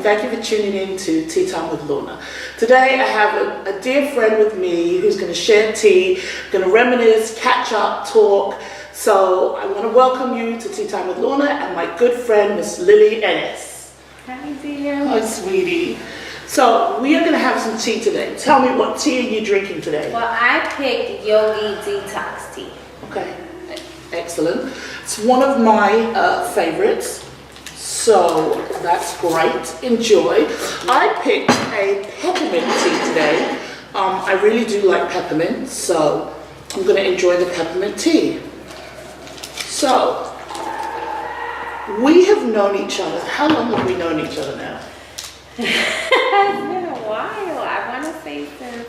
thank you for tuning in to Tea Time with Lorna. Today I have a dear friend with me who's going to share tea, going to reminisce, catch up, talk. So I want to welcome you to Tea Time with Lorna and my good friend Miss Lily Ennis. Hi dear. Hi sweetie. So we are going to have some tea today. Tell me, what tea are you drinking today? Well, I picked Yogi Detox tea. Okay, excellent. It's one of my favorites. So that's great. Enjoy. I picked a peppermint tea today. I really do like peppermint, so I'm going to enjoy the peppermint tea. So we have known each other. How long have we known each other now? It's been a while. I want to say since,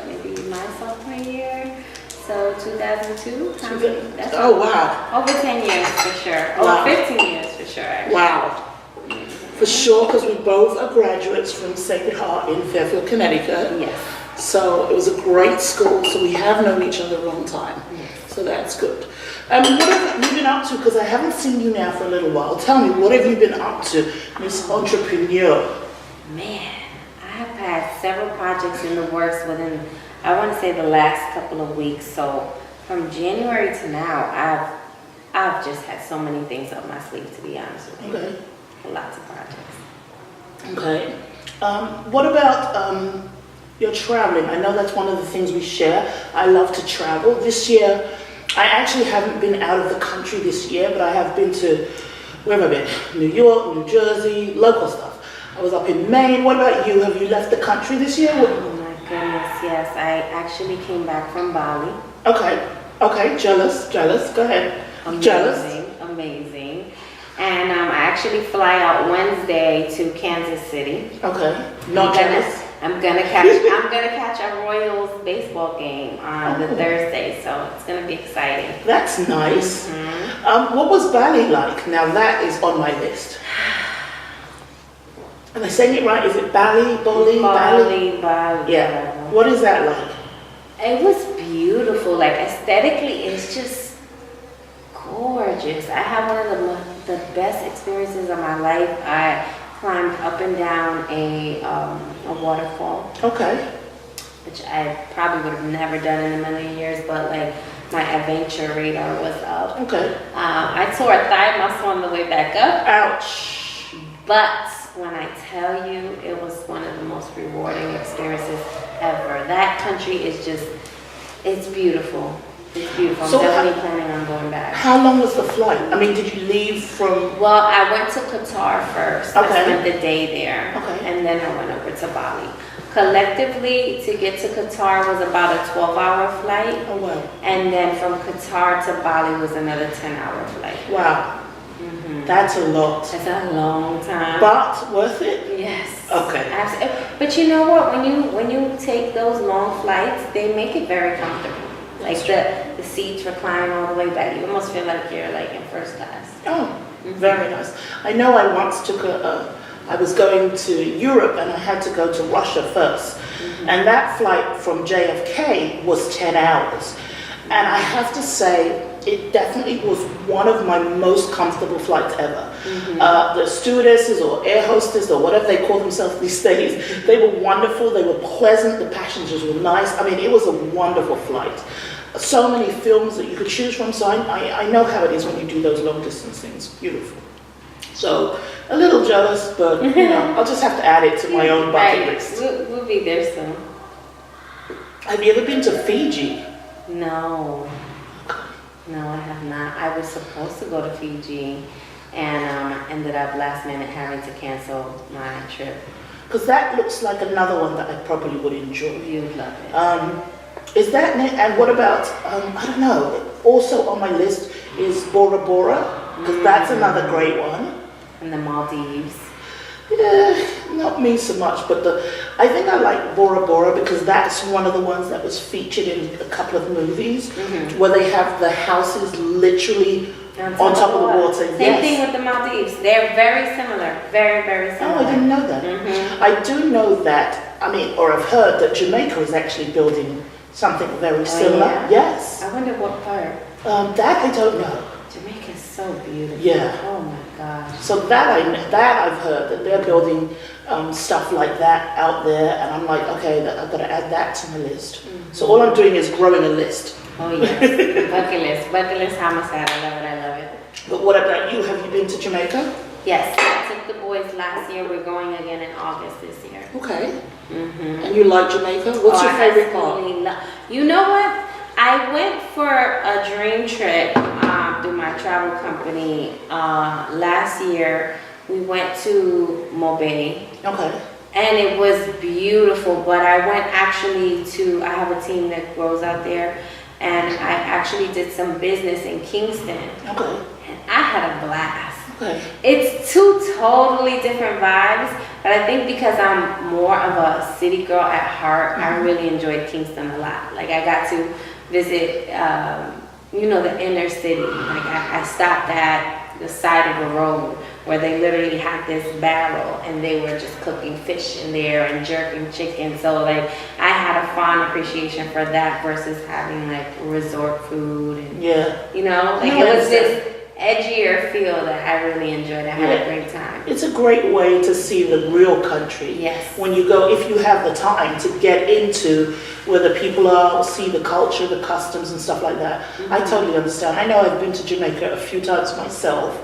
maybe my sophomore year. So 2002? Oh, wow. Over 10 years for sure. Wow. Over 15 years for sure, actually. Wow. For sure, because we both are graduates from Sacred Heart in Fairfield, Connecticut. Yes. So it was a great school, so we have known each other a long time. Yes. So that's good. What have you been up to? Because I haven't seen you now for a little while. Tell me, what have you been up to, Miss Entrepreneur? Man, I have had several projects in the works within, I want to say, the last couple of weeks. So from January to now, I've just had so many things up my sleeve, to be honest with you. Okay. Lots of projects. Okay. What about your traveling? I know that's one of the things we share. I love to travel. This year, I actually haven't been out of the country this year, but I have been to, where have I been? New York, New Jersey, local stuff. I was up in Maine. What about you? Have you left the country this year? Oh my goodness, yes. I actually came back from Bali. Okay, jealous. Go ahead. Amazing, Jealous. amazing. And I actually fly out Wednesday to Kansas City. Okay, not jealous. I'm gonna catch a Royals baseball game on the Thursday, so it's gonna be exciting. That's nice. Mm-hmm. What was Bali like? Now that is on my list. Am I saying it right? Is it Bali? Bali. Yeah. What is that like? It was beautiful. Like aesthetically, it's just gorgeous. I had one of the best experiences of my life. I climbed up and down a waterfall. Okay. Which I probably would have never done in a million years, but like my adventure radar was up. Okay. I tore a thigh muscle on the way back up. Ouch. But when I tell you, it was one of the most rewarding experiences ever. That country is just, it's beautiful. It's beautiful. I'm So definitely planning on going back. How long was the flight? I mean, did you leave from... Well, I went to Qatar first. Okay. I spent the day there. Okay. And then I went over to Bali. Collectively, to get to Qatar was about a 12-hour flight. Oh, wow. And then from Qatar to Bali was another 10-hour flight. Wow. Mm-hmm. That's a lot. That's a long time. But worth it? Yes. Okay. Absolutely. But you know what? When you take those long flights, they make it very comfortable. Like the seats recline all the way back. You almost feel like you're like in first class. Oh, very nice. I know I once took I was going to Europe and I had to go to Russia first. Mm-hmm. And that flight from JFK was 10 hours. And I have to say, it definitely was one of my most comfortable flights ever. Mm-hmm. The stewardesses or air hostess or whatever they call themselves these days, they were wonderful, they were pleasant, the passengers were nice. I mean, it was a wonderful flight. So many films that you could choose from, so I know how it is when you do those long distance things. Beautiful. So, a little jealous, but you know, I'll just have to add it to my own bucket list. We'll be there soon. Have you ever been to Fiji? No, I have not. I was supposed to go to Fiji and ended up last minute having to cancel my trip. Because that looks like another one that I probably would enjoy. You'd love it. Is that, and what about, I don't know, also on my list is Bora Bora, because that's another great one. And the Maldives. Yeah, not me so much, but I think I like Bora Bora because that's one of the ones that was featured in a couple of movies where they have the houses literally on top of the water. Same thing with the Maldives. They're very similar. Very, very similar. Oh, I didn't know that. I do know that, I mean, or I've heard that Jamaica is actually building something very similar. Yeah? Yes. I wonder what part. That I don't know. Jamaica is so beautiful. Yeah. Oh my gosh. So that I've heard that they're building stuff like that out there, and I'm like, okay, I've got to add that to my list. So all I'm doing is growing a list. Oh yes, bucket list homicide. I love it. I love it. But what about you? Have you been to Jamaica? Yes, I took the boys last year. We're going again in August this year. Okay. And you like Jamaica? What's your favorite part? You know what? I went for a dream trip through my travel company last year. We went to Mobay. Okay. And it was beautiful, but I went actually I have a team that grows out there, and I actually did some business in Kingston. Okay. And I had a blast. Okay. It's two totally different vibes, but I think because I'm more of a city girl at heart, I really enjoyed Kingston a lot. Like I got to visit, the inner city. Like I stopped at the side of the road where they literally had this barrel and they were just cooking fish in there and jerking chicken. So like I had a fond appreciation for that versus having like resort food and it was this edgier feel that I really enjoyed. I had a great time. It's a great way to see the real country. Yes. When you go, if you have the time to get into where the people are, see the culture, the customs and stuff like that. I totally understand. I know I've been to Jamaica a few times myself.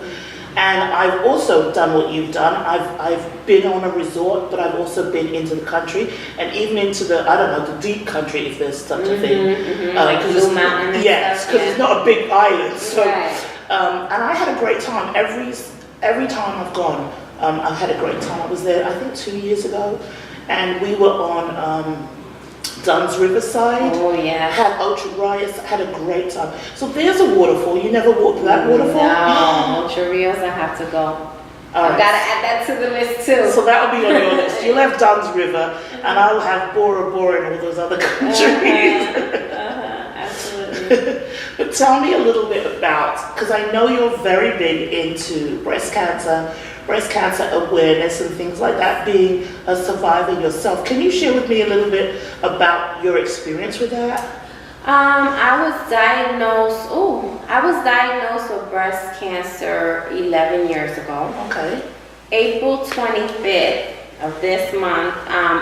And I've also done what you've done. I've been on a resort, but I've also been into the country and even into the deep country, if there's such a thing. Like Blue Mountain. Yes, because it's not a big island. So, right. And I had a great time. Every time I've gone, I've had a great time. I was there, I think, 2 years ago, and we were on Dunn's Riverside. Oh yeah. Had Ocho Rios, had a great time. So there's a waterfall. You never walked that waterfall? No, Ocho Rios, I have to go. I've got to add that to the list too. So that'll be on your list. You'll have Dunn's River, and I'll have Bora Bora and all those other countries. Absolutely. But tell me a little bit about, because I know you're very big into breast cancer awareness and things like that, being a survivor yourself. Can you share with me a little bit about your experience with that? I was diagnosed with breast cancer 11 years ago. Okay. April 25th of this month,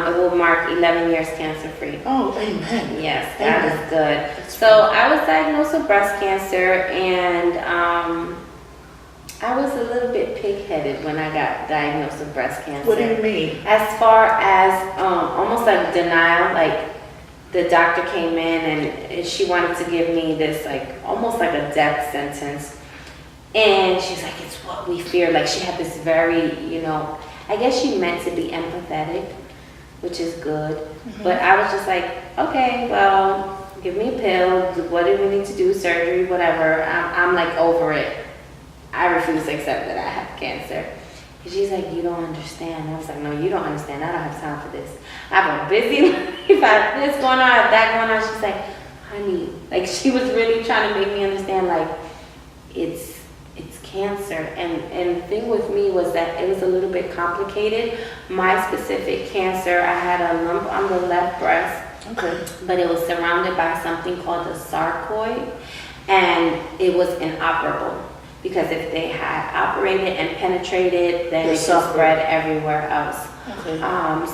it will mark 11 years cancer-free. Oh, amen. Yes, that is good. So I was diagnosed with breast cancer, and I was a little bit pig-headed when I got diagnosed with breast cancer. What do you mean? As far as almost like denial, like the doctor came in and she wanted to give me this almost like a death sentence. And she's like, it's what we fear. Like she had this very, I guess she meant to be empathetic, which is good. But I was just like, okay, well, give me a pill. What do we need to do? Surgery, whatever. I'm like over it. I refuse to accept that I have cancer. And she's like, you don't understand. I was like, no, you don't understand. I don't have time for this. I have a busy life. I have this going on, I have that going on. She's like, honey, like she was really trying to make me understand, like, it's cancer. And the thing with me was that it was a little bit complicated. My specific cancer, I had a lump on the left breast. Okay. But it was surrounded by something called a sarcoid, and it was inoperable. Because if they had operated and penetrated, then it could spread everywhere else. Okay.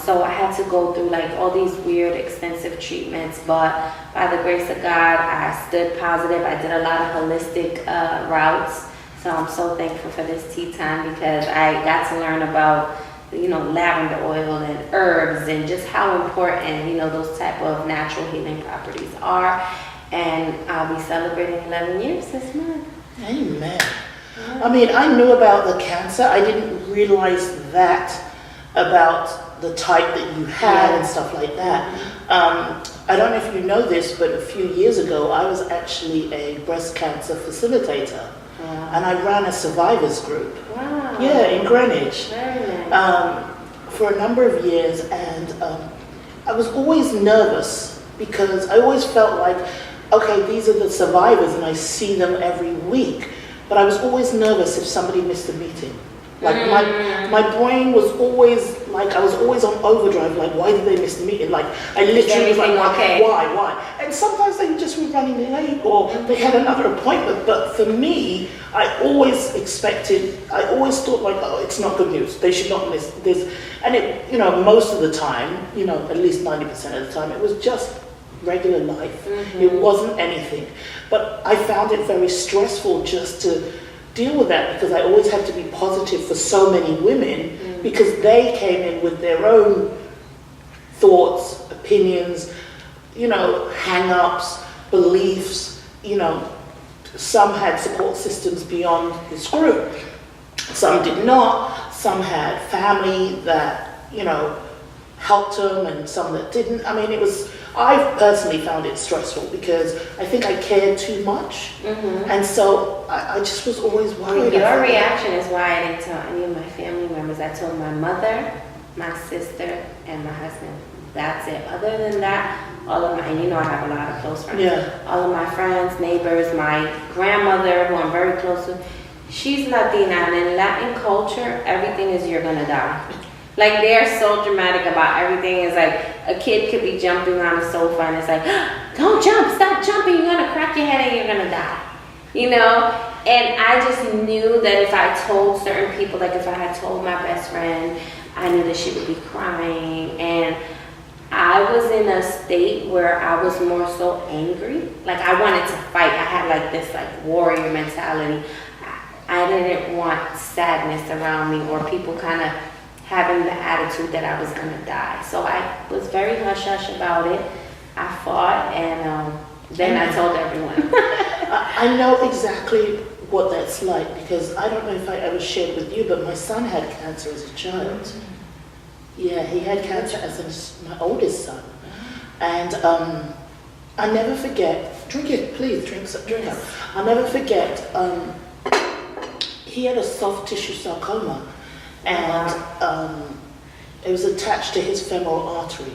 So I had to go through all these weird, extensive treatments. But by the grace of God, I stood positive. I did a lot of holistic routes. So I'm so thankful for this tea time because I got to learn about, lavender oil and herbs and just how important, those type of natural healing properties are. And I'll be celebrating 11 years this month. Amen. I mean, I knew about the cancer. I didn't realize that about the type that you had and stuff like that. I don't know if you know this, but a few years ago, I was actually a breast cancer facilitator. Wow. And I ran a survivors group. Wow. Yeah, in Greenwich. Very nice. For a number of years. And I was always nervous because I always felt like, okay, these are the survivors and I see them every week. But I was always nervous if somebody missed a meeting. Like my brain was always like, I was always on overdrive. Like, why did they miss the meeting? Like, I literally was like, why? And sometimes they just were running late or they had another appointment. But for me, I always thought like, oh, it's not good news. They should not miss this. And it, most of the time, at least 90% of the time, it was just regular life. It wasn't anything. But I found it very stressful just to deal with that, because I always had to be positive for so many women, because they came in with their own thoughts, opinions, hang-ups, beliefs. Some had support systems beyond this group. Some did not. Some had family that, helped them, and some that didn't. I mean, I personally found it stressful because I think I cared too much. And so I just was always worried. Your reaction is why I didn't tell any of my family members. I told my mother, my sister, and my husband. That's it. Other than that, all of my, and I have a lot of close friends. Yeah. All of my friends, neighbors, my grandmother, who I'm very close to, she's Latina, and in Latin culture, everything is you're gonna die. Like, they're so dramatic about everything. It's like a kid could be jumping on the sofa and it's like, don't jump, stop jumping, you're gonna crack your head and you're gonna die. And I just knew that if I told certain people, like if I had told my best friend, I knew that she would be crying. And I was in a state where I was more so angry. Like, I wanted to fight. I had like this warrior mentality. I didn't want sadness around me or people kind of having the attitude that I was gonna die. So I was very hush-hush about it. I fought, and then I told everyone. I know exactly what that's like, because I don't know if I ever shared with you, but my son had cancer as a child. Yeah, he had cancer as my oldest son. And I never forget, drink it, please, drink it. I'll never forget, he had a soft tissue sarcoma. And it was attached to his femoral artery.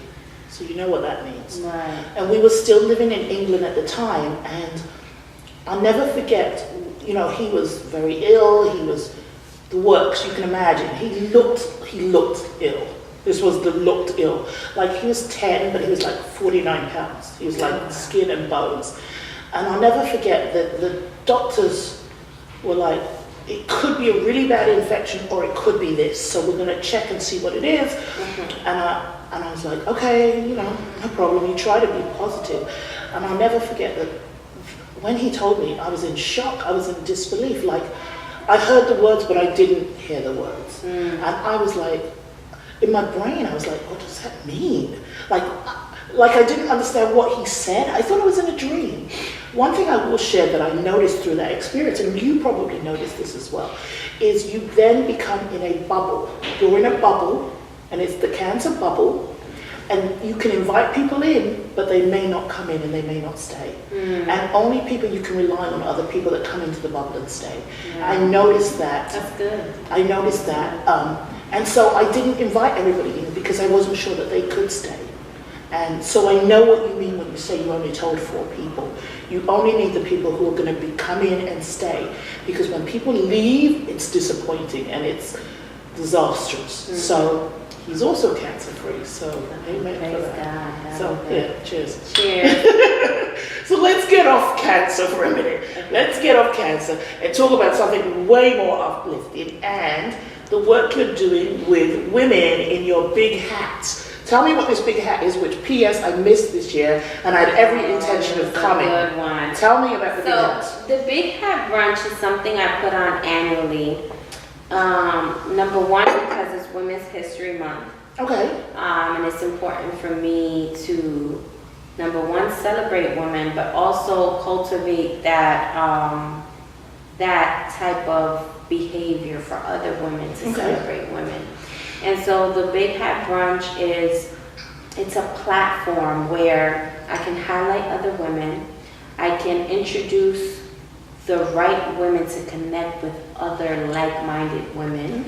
So you know what that means. Right. And we were still living in England at the time, and I'll never forget, he was very ill, he was the works you can imagine. He looked ill. This was the looked ill. Like, he was 10, but he was like 49 pounds. He was like skin and bones. And I'll never forget that the doctors were like, it could be a really bad infection, or it could be this. So we're going to check and see what it is. And I was like, okay, no problem. You try to be positive. And I'll never forget that when he told me, I was in shock. I was in disbelief. Like, I heard the words, but I didn't hear the words. And I was like, in my brain, I was like, what does that mean? Like I didn't understand what he said. I thought it was in a dream. One thing I will share that I noticed through that experience, and you probably noticed this as well, is you then become in a bubble. You're in a bubble, and it's the cancer bubble, and you can invite people in, but they may not come in and they may not stay. And only people you can rely on are the people that come into the bubble and stay. Yeah. I noticed that. That's good. I noticed that. And so I didn't invite everybody in because I wasn't sure that they could stay. And so I know what you mean when you say you only told 4 people. You only need the people who are going to come in and stay. Because when people leave, it's disappointing and it's disastrous. So he's also cancer-free. So amen for that. God. So yeah, cheers. Cheers. So let's get off cancer for a minute. Let's get off cancer and talk about something way more uplifting, and the work you're doing with women in your big hats. Tell me what this big hat is, which P.S. I missed this year, and I had every intention of coming. Good one. Tell me about the big hat. So the Big Hat Brunch is something I put on annually. Number one, because it's Women's History Month. Okay. And it's important for me to, number one, celebrate women, but also cultivate that that type of behavior for other women to celebrate women. And so the Big Hat Brunch it's a platform where I can highlight other women. I can introduce the right women to connect with other like-minded women.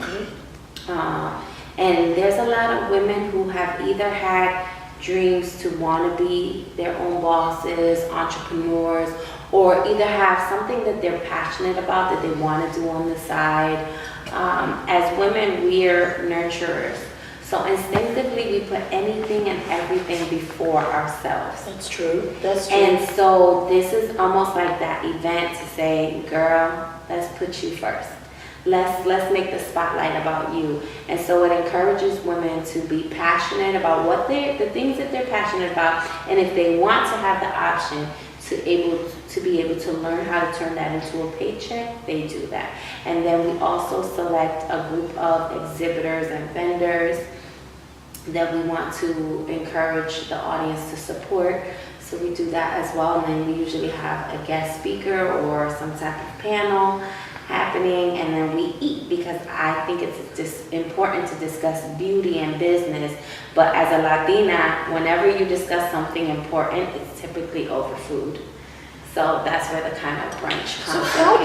And there's a lot of women who have either had dreams to want to be their own bosses, entrepreneurs, or either have something that they're passionate about that they want to do on the side, As women, we're nurturers. So instinctively, we put anything and everything before ourselves. That's true. That's true. And so this is almost like that event to say, girl, let's put you first. Let's make the spotlight about you. And so it encourages women to be passionate about the things that they're passionate about. And if they want to have the option to be able to learn how to turn that into a paycheck, they do that. And then we also select a group of exhibitors and vendors that we want to encourage the audience to support. So we do that as well. And then we usually have a guest speaker or some type of panel happening, and then we eat, because I think it's just important to discuss beauty and business. But as a Latina, whenever you discuss something important, it's typically over food. So that's where the kind of brunch comes. So how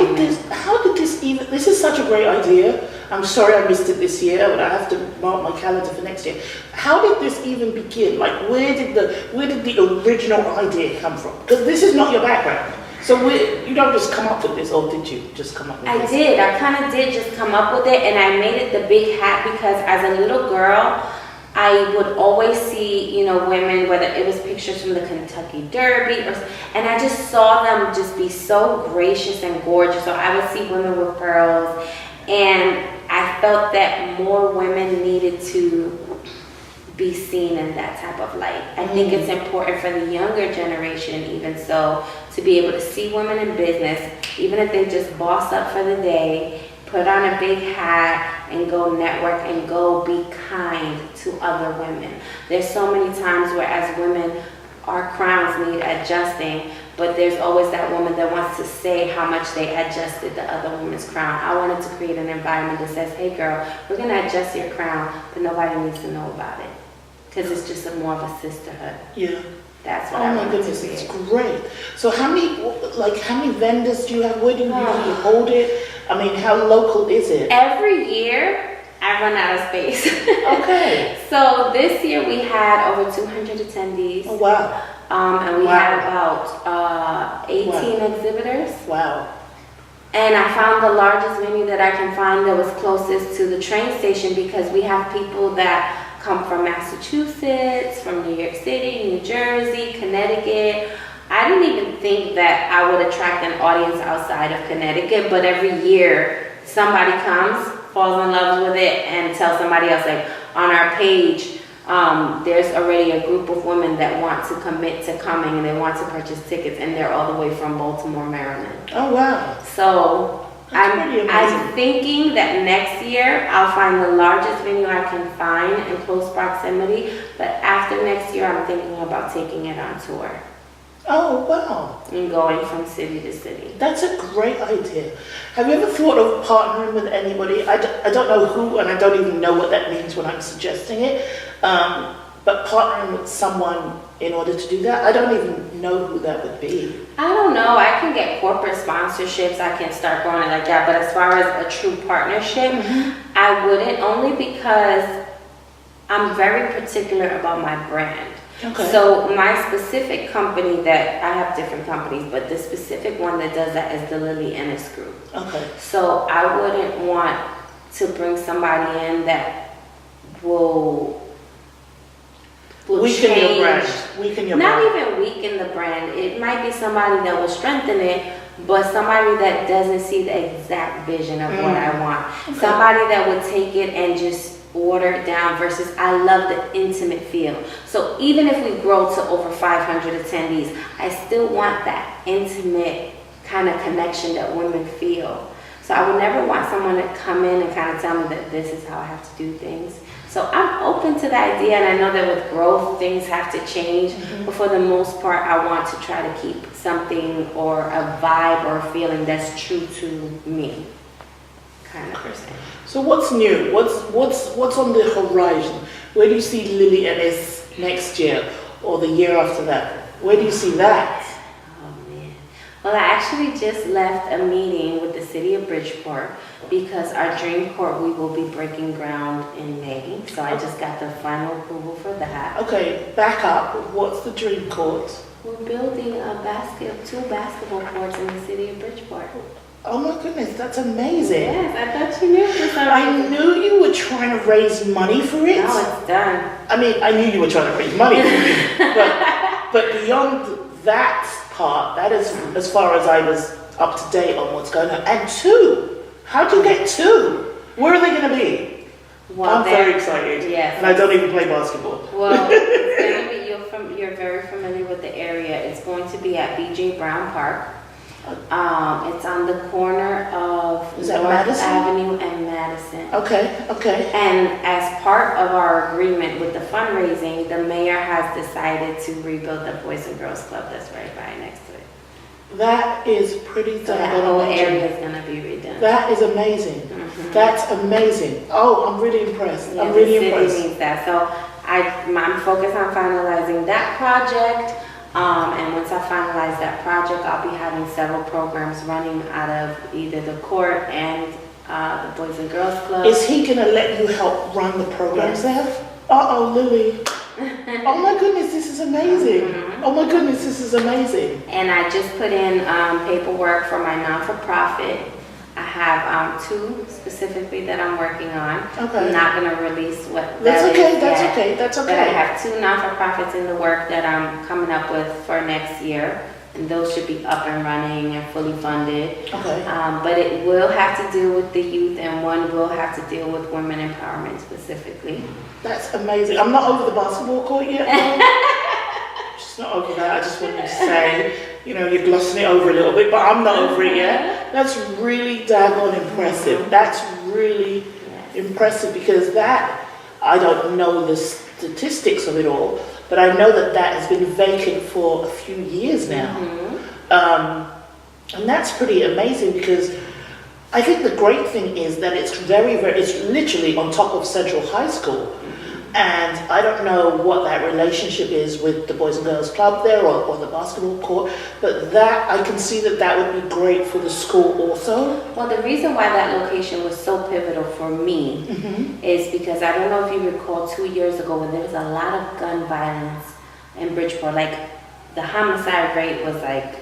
did this even, this is such a great idea. I'm sorry I missed it this year, but I have to mark my calendar for next year. How did this even begin? Like, where did the original idea come from? Because this is not your background. So you don't just come up with this, or did you just come up with this? I did. I kind of did just come up with it, and I made it the big hat because as a little girl, I would always see, women, whether it was pictures from the Kentucky Derby, and I just saw them just be so gracious and gorgeous. So I would see women with pearls, and I felt that more women needed to be seen in that type of light. I think it's important for the younger generation, even so, to be able to see women in business, even if they just boss up for the day, put on a big hat and go network and go be kind to other women. There's so many times where as women, our crowns need adjusting, but there's always that woman that wants to say how much they adjusted the other woman's crown. I wanted to create an environment that says, hey girl, we're gonna adjust your crown, but nobody needs to know about it. Because it's just more of a sisterhood. Yeah. That's what I my wanted goodness, to it's create. great. So how many vendors do you have? Where do you usually hold it? I mean, how local is it? Every year, I run out of space. Okay. So this year we had over 200 attendees. Oh, wow. And we had about 18 exhibitors. Wow. And I found the largest venue that I can find that was closest to the train station, because we have people that come from Massachusetts, from New York City, New Jersey, Connecticut. I didn't even think that I would attract an audience outside of Connecticut, but every year somebody comes, falls in love with it, and tells somebody else. Like on our page, there's already a group of women that want to commit to coming, and they want to purchase tickets, and they're all the way from Baltimore, Maryland. Oh, wow. So I'm thinking that next year I'll find the largest venue I can find in close proximity, but after next year I'm thinking about taking it on tour. Oh, wow. And going from city to city. That's a great idea. Have you ever thought of partnering with anybody? I don't know who, and I don't even know what that means when I'm suggesting it, but partnering with someone in order to do that, I don't even know who that would be. I don't know. I can get corporate sponsorships. I can start growing it like that. But as far as a true partnership, I wouldn't, only because I'm very particular about my brand. Okay. So my specific company that, I have different companies, but the specific one that does that is the Lille Ennis Group. Okay. So I wouldn't want to bring somebody in that will weaken change. your brand. Weaken your Not brand. even weaken the brand. It might be somebody that will strengthen it, but somebody that doesn't see the exact vision of what I want. Okay. Somebody that would take it and just water it down, versus I love the intimate feel. So even if we grow to over 500 attendees, I still want that intimate kind of connection that women feel. So I would never want someone to come in and kind of tell me that this is how I have to do things. So I'm open to the idea, and I know that with growth, things have to change. But for the most part, I want to try to keep something or a vibe or a feeling that's true to me, kind of person. So what's new? What's on the horizon? Where do you see Lille Ennis next year, or the year after that? Where do you see that? Well, I actually just left a meeting with the city of Bridgeport because our dream court, we will be breaking ground in May. So I just got the final approval for that. Okay, back up. What's the dream court? We're building two basketball courts in the city of Bridgeport. Oh my goodness, that's amazing. Yes, I thought you knew for some I reason. knew you were trying to raise money for it. Now it's done. I mean, I knew you were trying to raise money for it, but beyond that part, that is as far as I was up to date on what's going on. And 2, how'd you get 2? Where are they going to be? Well, I'm very excited. Yes. And I don't even play basketball. Well, it's going to be, you're very familiar with the area. It's going to be at B.J. Brown Park. It's on the corner of Is that North Madison? Avenue and Madison. Okay. And as part of our agreement with the fundraising, the mayor has decided to rebuild the Boys and Girls Club that's right by next to it. That is pretty So that damn whole amazing. area is going to be redone. That is amazing. Mhm. That's amazing. Oh, I'm really impressed. Yeah, I'm really the city impressed. needs that. So I'm focused on finalizing that project. And once I finalize that project, I'll be having several programs running out of either the court and the Boys and Girls Club. Is he going to let you help run the programs there? Uh-oh, Lily. Oh my goodness, this is amazing. Mhm. Oh my goodness, this is amazing. And I just put in paperwork for my non-for-profit. I have 2 specifically that I'm working on. Okay. I'm not going to release what That's that okay, is that's yet. okay, that's But I okay. have 2 non-for-profits in the work that I'm coming up with for next year. And those should be up and running and fully funded. Okay. But it will have to deal with the youth, and one will have to deal with women empowerment specifically. That's amazing. I'm not over the basketball court yet. though. Just not over that. I just wanted to say, you're glossing it over a little bit, but I'm not over it yet. That's really daggone impressive. That's really impressive because I don't know the statistics of it all, but I know that has been vacant for a few years now. And that's pretty amazing because I think the great thing is that it's it's literally on top of Central High School. And I don't know what that relationship is with the Boys and Girls Club there or the basketball court, but that I can see that would be great for the school also. Well, the reason why that location was so pivotal for me is because I don't know if you recall 2 years ago when there was a lot of gun violence in Bridgeport. Like the homicide rate was like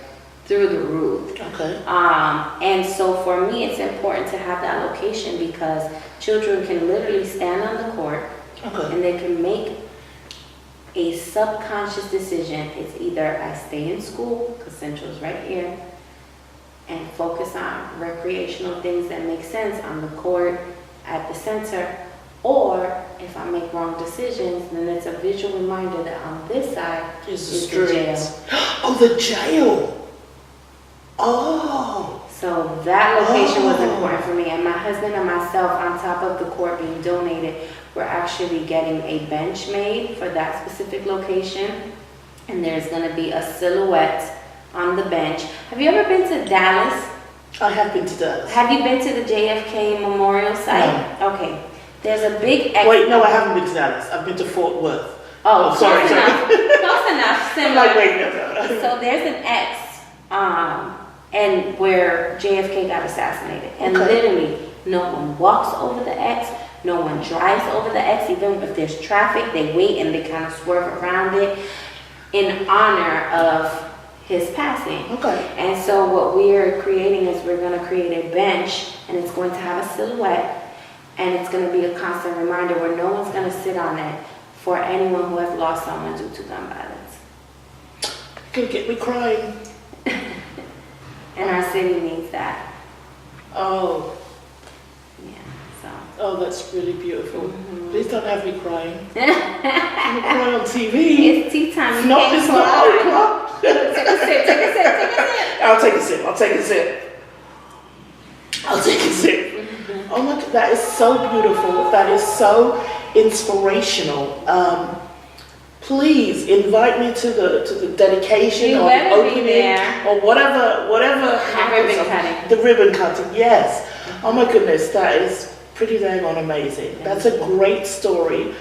through the roof. Okay. And so for me, it's important to have that location because children can literally stand on the court. Okay. And they can make a subconscious decision. It's either I stay in school, because Central's right here, and focus on recreational things that make sense on the court, at the center, or if I make wrong decisions, then it's a visual reminder that on this side is the jail. Oh, the jail. Oh. So that location was important for me. And my husband and myself, on top of the court being donated, we're actually getting a bench made for that specific location. And there's going to be a silhouette on the bench. Have you ever been to Dallas? I have been to Dallas. Have you been to the JFK Memorial site? No. Okay. There's a big... Wait, no, I haven't been to Dallas. I've been to Fort Worth. Oh, sorry. Close enough. I'm Similar. like, wait, no. So there's an X, and where JFK got assassinated. And Okay. literally, no one walks over the X, no one drives over the X. Even if there's traffic, they wait and they kind of swerve around it in honor of his passing. Okay. And so what we're creating is we're going to create a bench, and it's going to have a silhouette, and it's going to be a constant reminder where no one's going to sit on it for anyone who has lost someone due to gun violence. Gonna get me crying. And our city needs that. Oh, Yeah, so. oh, that's really beautiful. Mhm. Please don't have me crying. I'm gonna cry on TV. It's tea time. It's You not, can't it's go not on. 8 o'clock. Take a sip. I'll take a sip. I'll take a sip. Oh my God, that is so beautiful. That is so inspirational. Please invite me to the dedication You or the better be opening there. or whatever happens. ribbon cutting. The ribbon cutting, yes. Oh my goodness, that is pretty dang on amazing. That's a great story,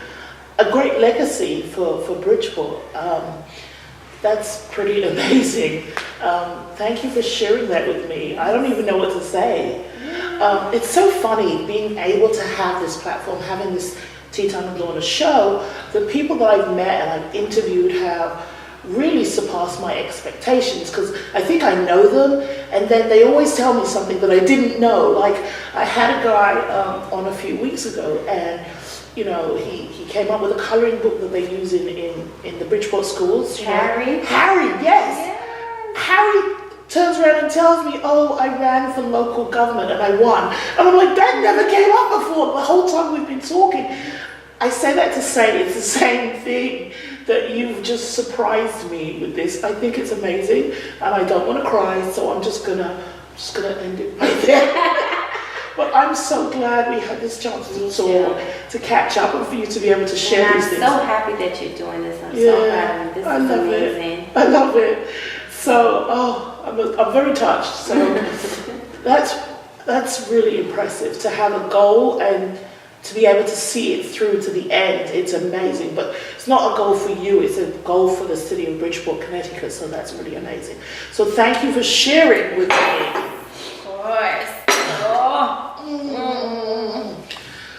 a great legacy for Bridgeport. That's pretty amazing. Thank you for sharing that with me. I don't even know what to say. It's so funny being able to have this platform, having this Tea Time with Lorna show. The people that I've met and I've interviewed have really surpassed my expectations, because I think I know them, and then they always tell me something that I didn't know. Like, I had a guy on a few weeks ago, and you know, he came up with a colouring book that they use in the Bridgeport schools. Harry? Harry, yes. Harry turns around and tells me, oh, I ran for local government and I won. And I'm like, that never came up before. The whole time we've been talking. I say that to say it's the same thing, that you've just surprised me with this. I think it's amazing, and I don't want to cry, so I'm just gonna end it right there. But I'm so glad we had this chance to catch up and for you to be able to share these things. I'm so happy that you're doing this. I'm so proud of you. This is amazing. I love it. So, I'm very touched. So that's really impressive, to have a goal and to be able to see it through to the end. It's amazing. But it's not a goal for you, it's a goal for the city of Bridgeport, Connecticut. So that's really amazing. So thank you for sharing with me. Of course.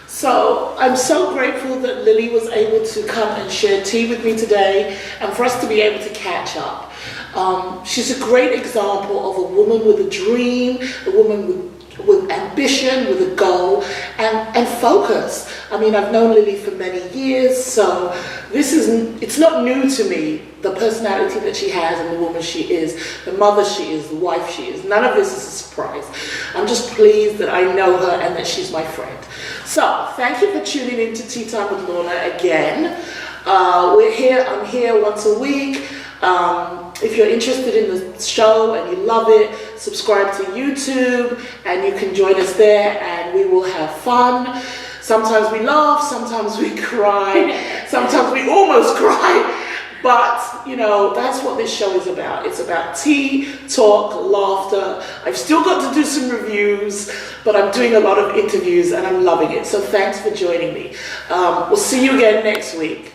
So I'm so grateful that Lily was able to come and share tea with me today, and for us to be able to catch up. She's a great example of a woman with a dream, a woman with ambition, with a goal, and focus. I mean, I've known Lily for many years, so it's not new to me, the personality that she has and the woman she is, the mother she is, the wife she is. None of this is a surprise. I'm just pleased that I know her and that she's my friend. So, thank you for tuning in to Tea Time with Lorna again. I'm here once a week. If you're interested in the show and you love it, subscribe to YouTube and you can join us there, and we will have fun. Sometimes we laugh, sometimes we cry, sometimes we almost cry. But, you know, that's what this show is about. It's about tea, talk, laughter. I've still got to do some reviews, but I'm doing a lot of interviews and I'm loving it. So thanks for joining me. We'll see you again next week.